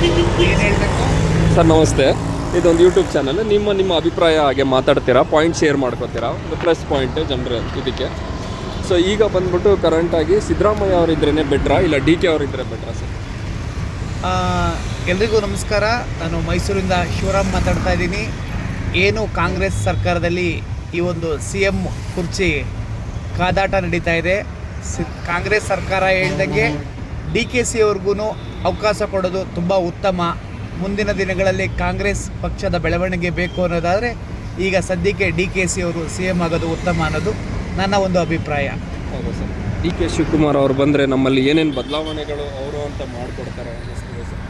ಏನು ಹೇಳಬೇಕು ಸರ್ ನಮಸ್ತೆ. ಇದೊಂದು ಯೂಟ್ಯೂಬ್ ಚಾನಲ್. ನಿಮ್ಮ ಅಭಿಪ್ರಾಯ ಹಾಗೆ ಮಾತಾಡ್ತೀರಾ, ಪಾಯಿಂಟ್ ಶೇರ್ ಮಾಡ್ಕೋತೀರಾ, ಒಂದು ಪ್ಲಸ್ ಪಾಯಿಂಟ್ ಜನರು ಇದಕ್ಕೆ. ಸೊ ಈಗ ಬಂದ್ಬಿಟ್ಟು ಕರೆಂಟಾಗಿ ಸಿದ್ದರಾಮಯ್ಯ ಅವರಿದ್ರೇ ಬೆಟ್ರಾ ಇಲ್ಲ ಡಿ ಕೆ ಅವರಿದ್ದರೆ ಬೆಟ್ರಾ ಸರ್? ಎಲ್ರಿಗೂ ನಮಸ್ಕಾರ. ನಾನು ಮೈಸೂರಿಂದ ಶಿವರಾಮ್ ಮಾತಾಡ್ತಾ ಇದ್ದೀನಿ. ಏನು ಕಾಂಗ್ರೆಸ್ ಸರ್ಕಾರದಲ್ಲಿ ಈ ಒಂದು CM ಕುರ್ಚಿ ಕಾದಾಟ ನಡೀತಾ ಇದೆ. ಕಾಂಗ್ರೆಸ್ ಸರ್ಕಾರ ಹೇಳ್ದಂಗೆ DKC ಅವ್ರಿಗೂ ಅವಕಾಶ ಕೊಡೋದು ತುಂಬ ಉತ್ತಮ. ಮುಂದಿನ ದಿನಗಳಲ್ಲಿ ಕಾಂಗ್ರೆಸ್ ಪಕ್ಷದ ಬೆಳವಣಿಗೆ ಬೇಕು ಅನ್ನೋದಾದರೆ ಈಗ ಸದ್ಯಕ್ಕೆ DKC ಅವರು CM ಆಗೋದು ಉತ್ತಮ ಅನ್ನೋದು ನನ್ನ ಒಂದು ಅಭಿಪ್ರಾಯ. ಹೌದು ಸರ್. DK ಶಿವಕುಮಾರ್ ಅವರು ಬಂದರೆ ನಮ್ಮಲ್ಲಿ ಏನೇನು ಬದಲಾವಣೆಗಳು ಅವರು ಅಂತ ಮಾಡಿಕೊಡ್ತಾರೆ ಅನ್ನಿಸ್ತದೆ ಸರ್?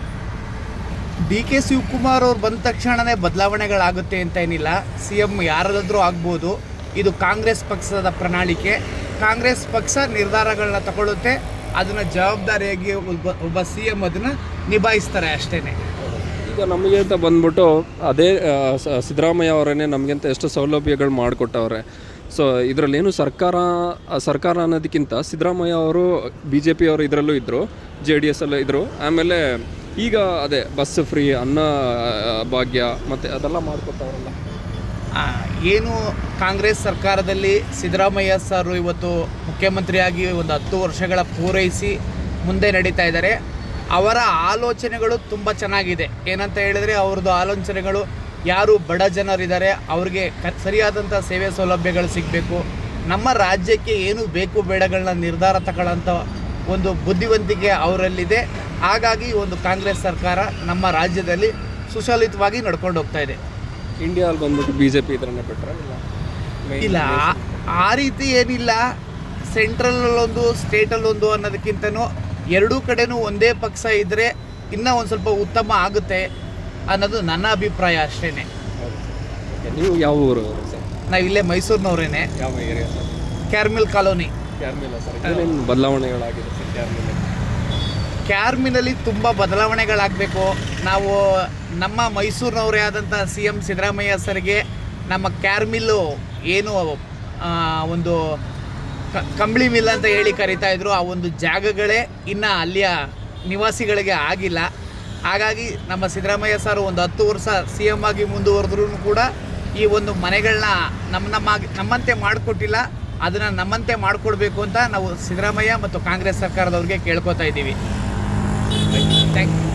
DK ಶಿವಕುಮಾರ್ ಅವ್ರು ಬಂದ ತಕ್ಷಣವೇ ಬದಲಾವಣೆಗಳಾಗುತ್ತೆ ಅಂತ ಏನಿಲ್ಲ. CM ಯಾರಾದರೂ ಆಗ್ಬೋದು. ಇದು ಕಾಂಗ್ರೆಸ್ ಪಕ್ಷದ ಪ್ರಣಾಳಿಕೆ. ಕಾಂಗ್ರೆಸ್ ಪಕ್ಷ ನಿರ್ಧಾರಗಳನ್ನ ತಗೊಳ್ಳುತ್ತೆ. ಅದನ್ನು ಜವಾಬ್ದಾರಿಯಾಗಿ ಒಬ್ಬ CM ಅದನ್ನು ನಿಭಾಯಿಸ್ತಾರೆ ಅಷ್ಟೇ. ಈಗ ನಮಗೆ ಅಂತ ಬಂದ್ಬಿಟ್ಟು ಅದೇ ಸಿದ್ದರಾಮಯ್ಯ ಅವರೇ ನಮಗಿಂತ ಎಷ್ಟು ಸೌಲಭ್ಯಗಳು ಮಾಡಿಕೊಟ್ಟವ್ರೆ. ಸೊ ಇದರಲ್ಲೇನು ಸರ್ಕಾರ ಅನ್ನೋದಕ್ಕಿಂತ ಸಿದ್ದರಾಮಯ್ಯ ಅವರು BJP ಅವರು ಇದರಲ್ಲೂ ಇದ್ದರು, JDS ಅಲ್ಲೂ ಇದ್ದರು. ಆಮೇಲೆ ಈಗ ಅದೇ ಬಸ್ ಫ್ರೀ, ಅನ್ನ ಭಾಗ್ಯ ಮತ್ತು ಅದೆಲ್ಲ ಮಾಡಿಕೊಟ್ಟವ್ರಲ್ಲ. ಏನು ಕಾಂಗ್ರೆಸ್ ಸರ್ಕಾರದಲ್ಲಿ ಸಿದ್ದರಾಮಯ್ಯ ಸರ್ ಇವತ್ತು ಮುಖ್ಯಮಂತ್ರಿಯಾಗಿ ಒಂದು 10 ವರ್ಷಗಳ ಪೂರೈಸಿ ಮುಂದೆ ನಡೀತಾ ಇದ್ದಾರೆ. ಅವರ ಆಲೋಚನೆಗಳು ತುಂಬ ಚೆನ್ನಾಗಿದೆ. ಏನಂತ ಹೇಳಿದರೆ ಅವ್ರದ್ದು ಆಲೋಚನೆಗಳು, ಯಾರು ಬಡ ಜನರಿದ್ದಾರೆ ಅವ್ರಿಗೆ ಸರಿಯಾದಂಥ ಸೇವೆ ಸೌಲಭ್ಯಗಳು ಸಿಗಬೇಕು, ನಮ್ಮ ರಾಜ್ಯಕ್ಕೆ ಏನು ಬೇಕು ಬೇಡಗಳನ್ನ ನಿರ್ಧಾರ ತಗೊಳ್ಳೋಂಥ ಒಂದು ಬುದ್ಧಿವಂತಿಕೆ ಅವರಲ್ಲಿದೆ. ಹಾಗಾಗಿ ಒಂದು ಕಾಂಗ್ರೆಸ್ ಸರ್ಕಾರ ನಮ್ಮ ರಾಜ್ಯದಲ್ಲಿ ಸುಸಲಿತವಾಗಿ ನಡ್ಕೊಂಡು ಹೋಗ್ತಾ ಇದೆ. ಇಂಡಿಯಾದಲ್ಲಿ ಬಂದ್ಬಿಟ್ಟು BJP ಇದ್ರನ್ನೇ ಬಿಟ್ಟರೆ ಇಲ್ಲ, ಆ ರೀತಿ ಏನಿಲ್ಲ. ಸೆಂಟ್ರಲ್ಲೊಂದು ಸ್ಟೇಟಲ್ಲೊಂದು ಅನ್ನೋದಕ್ಕಿಂತನೂ ಎರಡೂ ಕಡೆನೂ ಒಂದೇ ಪಕ್ಷ ಇದ್ದರೆ ಇನ್ನೂ ಒಂದು ಸ್ವಲ್ಪ ಉತ್ತಮ ಆಗುತ್ತೆ ಅನ್ನೋದು ನನ್ನ ಅಭಿಪ್ರಾಯ ಅಷ್ಟೇ. ನೀವು ಯಾವ ಊರು ಸರ್? ನಾವು ಇಲ್ಲೇ ಮೈಸೂರಿನವರೇನೆ. ಯಾವ ಏರಿಯಾ ಸರ್? ಕ್ಯಾರ್ಮಿಲ್ ಕಾಲೋನಿ. ಕ್ಯಾರ್ಮಿಲ್ ಸರ್. ಏನೇನು ಬದಲಾವಣೆಗಳಾಗಿದೆ ಸರ್ ಕ್ಯಾರ್ಮಿಲ್? ಕ್ಯಾರ್ಮಿನಲ್ಲಿ ತುಂಬ ಬದಲಾವಣೆಗಳಾಗಬೇಕು. ನಾವು ನಮ್ಮ ಮೈಸೂರಿನವರೇ ಆದಂಥ CM ಸಿದ್ದರಾಮಯ್ಯ ಸರ್ಗೆ ನಮ್ಮ ಕ್ಯಾರ್ಮಿಲ್ಲು ಏನು ಒಂದು ಕಂಬಳಿ ಮಿಲ್ ಅಂತ ಹೇಳಿ ಕರಿತಾ ಇದ್ರು, ಆ ಒಂದು ಜಾಗಗಳೇ ಇನ್ನು ಅಲ್ಲಿಯ ನಿವಾಸಿಗಳಿಗೆ ಆಗಿಲ್ಲ. ಹಾಗಾಗಿ ನಮ್ಮ ಸಿದ್ದರಾಮಯ್ಯ ಸರ್ ಒಂದು 10 ವರ್ಷ CM ಆಗಿ ಮುಂದುವರೆದ್ರೂ ಕೂಡ ಈ ಒಂದು ಮನೆಗಳನ್ನ ನಮ್ಮಂತೆ ಮಾಡಿಕೊಟ್ಟಿಲ್ಲ. ಅದನ್ನು ನಮ್ಮಂತೆ ಮಾಡಿಕೊಡ್ಬೇಕು ಅಂತ ನಾವು ಸಿದ್ದರಾಮಯ್ಯ ಮತ್ತು ಕಾಂಗ್ರೆಸ್ ಸರ್ಕಾರದವ್ರಿಗೆ ಕೇಳ್ಕೊತಾ ಇದ್ದೀವಿ. Thank you.